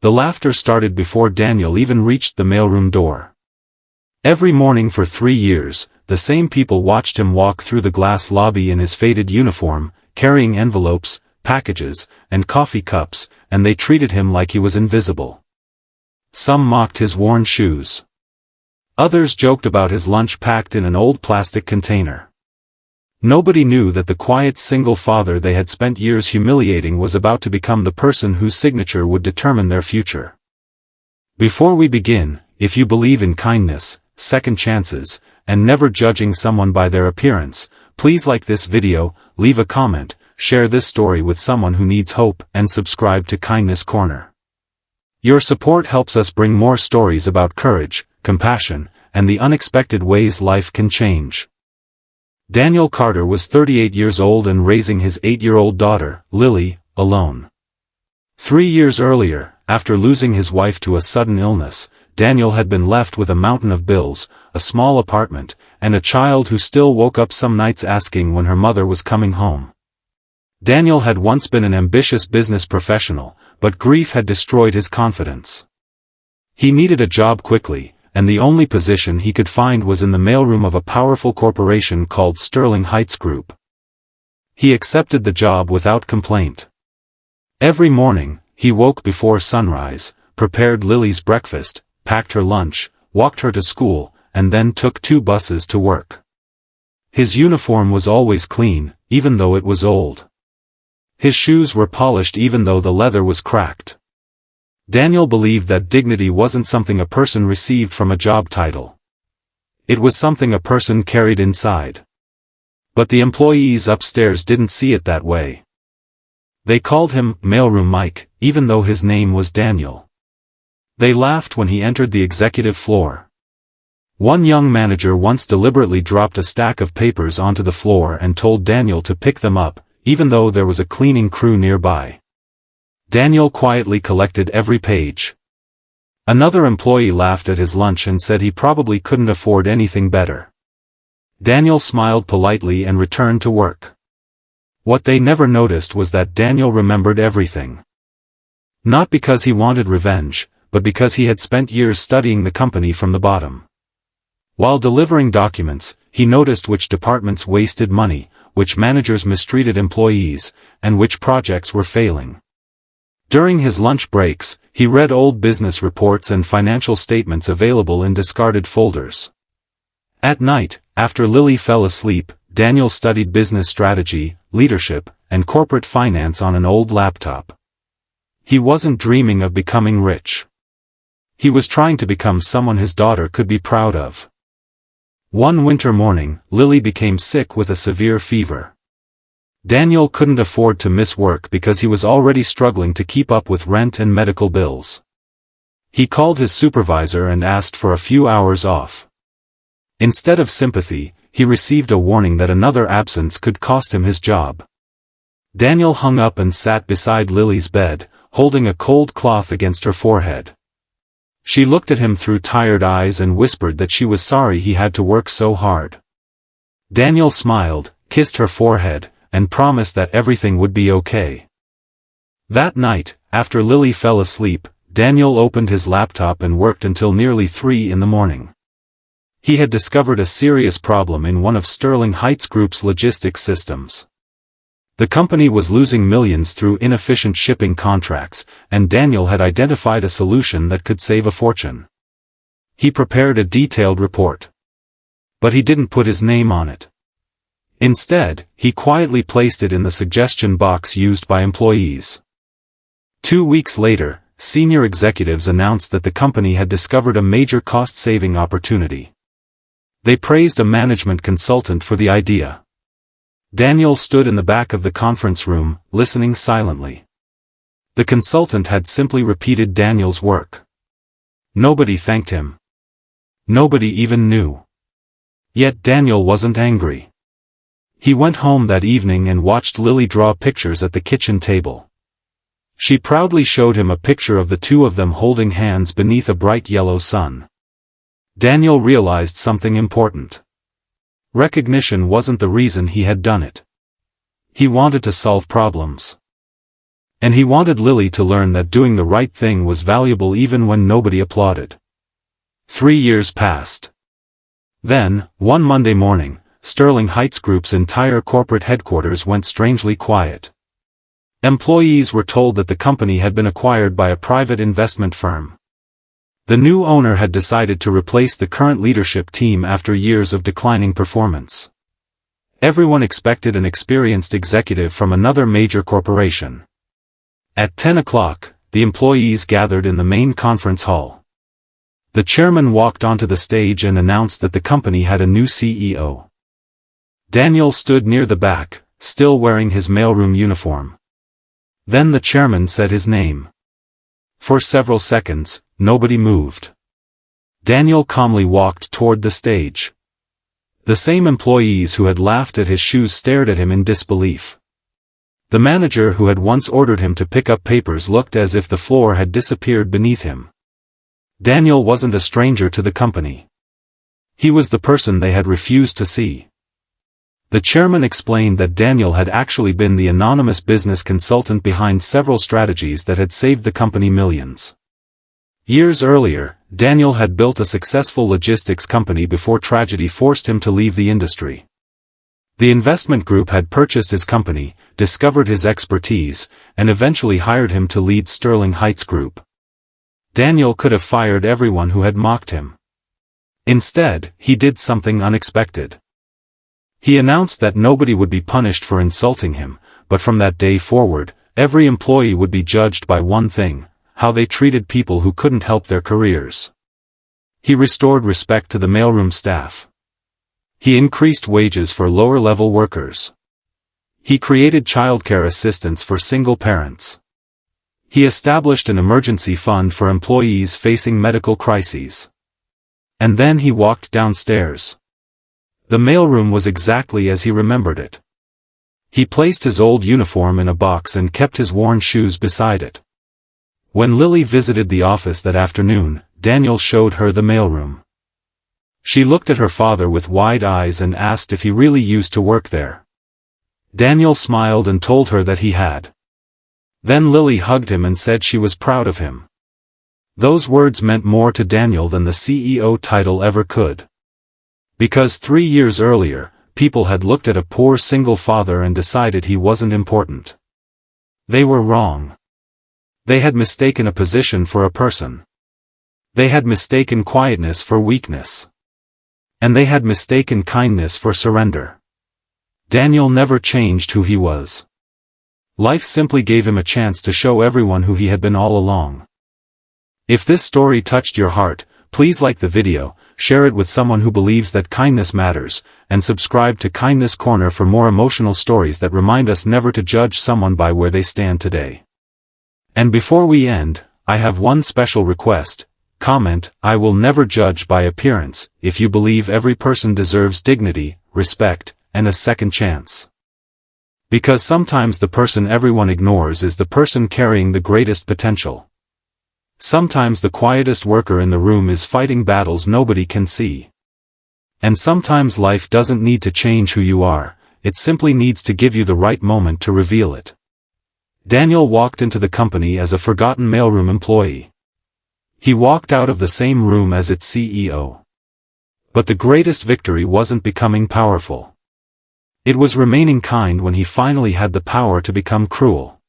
The laughter started before Daniel even reached the mailroom door. Every morning for 3 years, the same people watched him walk through the glass lobby in his faded uniform, carrying envelopes, packages, and coffee cups, and they treated him like he was invisible. Some mocked his worn shoes. Others joked about his lunch packed in an old plastic container. Nobody knew that the quiet single father they had spent years humiliating was about to become the person whose signature would determine their future. Before we begin, if you believe in kindness, second chances, and never judging someone by their appearance, please like this video, leave a comment, share this story with someone who needs hope, and subscribe to Kindness Corner. Your support helps us bring more stories about courage, compassion, and the unexpected ways life can change. Daniel Carter was 38 years old and raising his 8-year-old daughter, Lily, alone. 3 years earlier, after losing his wife to a sudden illness, Daniel had been left with a mountain of bills, a small apartment, and a child who still woke up some nights asking when her mother was coming home. Daniel had once been an ambitious business professional, but grief had destroyed his confidence. He needed a job quickly, and the only position he could find was in the mailroom of a powerful corporation called Sterling Heights Group. He accepted the job without complaint. Every morning, he woke before sunrise, prepared Lily's breakfast, packed her lunch, walked her to school, and then took 2 buses to work. His uniform was always clean, even though it was old. His shoes were polished even though the leather was cracked. Daniel believed that dignity wasn't something a person received from a job title. It was something a person carried inside. But the employees upstairs didn't see it that way. They called him Mailroom Mike, even though his name was Daniel. They laughed when he entered the executive floor. One young manager once deliberately dropped a stack of papers onto the floor and told Daniel to pick them up, even though there was a cleaning crew nearby. Daniel quietly collected every page. Another employee laughed at his lunch and said he probably couldn't afford anything better. Daniel smiled politely and returned to work. What they never noticed was that Daniel remembered everything. Not because he wanted revenge, but because he had spent years studying the company from the bottom. While delivering documents, he noticed which departments wasted money, which managers mistreated employees, and which projects were failing. During his lunch breaks, he read old business reports and financial statements available in discarded folders. At night, after Lily fell asleep, Daniel studied business strategy, leadership, and corporate finance on an old laptop. He wasn't dreaming of becoming rich. He was trying to become someone his daughter could be proud of. One winter morning, Lily became sick with a severe fever. Daniel couldn't afford to miss work because he was already struggling to keep up with rent and medical bills. He called his supervisor and asked for a few hours off. Instead of sympathy, he received a warning that another absence could cost him his job. Daniel hung up and sat beside Lily's bed, holding a cold cloth against her forehead. She looked at him through tired eyes and whispered that she was sorry he had to work so hard. Daniel smiled, kissed her forehead, and promised that everything would be okay. That night, after Lily fell asleep, Daniel opened his laptop and worked until nearly 3 in the morning. He had discovered a serious problem in one of Sterling Heights Group's logistics systems. The company was losing millions through inefficient shipping contracts, and Daniel had identified a solution that could save a fortune. He prepared a detailed report. But he didn't put his name on it. Instead, he quietly placed it in the suggestion box used by employees. 2 weeks later, senior executives announced that the company had discovered a major cost-saving opportunity. They praised a management consultant for the idea. Daniel stood in the back of the conference room, listening silently. The consultant had simply repeated Daniel's work. Nobody thanked him. Nobody even knew. Yet Daniel wasn't angry. He went home that evening and watched Lily draw pictures at the kitchen table. She proudly showed him a picture of the two of them holding hands beneath a bright yellow sun. Daniel realized something important. Recognition wasn't the reason he had done it. He wanted to solve problems. And he wanted Lily to learn that doing the right thing was valuable even when nobody applauded. 3 years passed. Then, one Monday morning, Sterling Heights Group's entire corporate headquarters went strangely quiet. Employees were told that the company had been acquired by a private investment firm. The new owner had decided to replace the current leadership team after years of declining performance. Everyone expected an experienced executive from another major corporation. At 10 o'clock, the employees gathered in the main conference hall. The chairman walked onto the stage and announced that the company had a new CEO. Daniel stood near the back, still wearing his mailroom uniform. Then the chairman said his name. For several seconds, nobody moved. Daniel calmly walked toward the stage. The same employees who had laughed at his shoes stared at him in disbelief. The manager who had once ordered him to pick up papers looked as if the floor had disappeared beneath him. Daniel wasn't a stranger to the company. He was the person they had refused to see. The chairman explained that Daniel had actually been the anonymous business consultant behind several strategies that had saved the company millions. Years earlier, Daniel had built a successful logistics company before tragedy forced him to leave the industry. The investment group had purchased his company, discovered his expertise, and eventually hired him to lead Sterling Heights Group. Daniel could have fired everyone who had mocked him. Instead, he did something unexpected. He announced that nobody would be punished for insulting him, but from that day forward, every employee would be judged by one thing: how they treated people who couldn't help their careers. He restored respect to the mailroom staff. He increased wages for lower-level workers. He created childcare assistance for single parents. He established an emergency fund for employees facing medical crises. And then he walked downstairs. The mailroom was exactly as he remembered it. He placed his old uniform in a box and kept his worn shoes beside it. When Lily visited the office that afternoon, Daniel showed her the mailroom. She looked at her father with wide eyes and asked if he really used to work there. Daniel smiled and told her that he had. Then Lily hugged him and said she was proud of him. Those words meant more to Daniel than the CEO title ever could. Because 3 years earlier, people had looked at a poor single father and decided he wasn't important. They were wrong. They had mistaken a position for a person. They had mistaken quietness for weakness. And they had mistaken kindness for surrender. Daniel never changed who he was. Life simply gave him a chance to show everyone who he had been all along. If this story touched your heart, please like the video, share it with someone who believes that kindness matters, and subscribe to Kindness Corner for more emotional stories that remind us never to judge someone by where they stand today. And before we end, I have one special request. Comment, "I will never judge by appearance," if you believe every person deserves dignity, respect, and a second chance. Because sometimes the person everyone ignores is the person carrying the greatest potential. Sometimes the quietest worker in the room is fighting battles nobody can see. And sometimes life doesn't need to change who you are, it simply needs to give you the right moment to reveal it. Daniel walked into the company as a forgotten mailroom employee. He walked out of the same room as its CEO. But the greatest victory wasn't becoming powerful. It was remaining kind when he finally had the power to become cruel.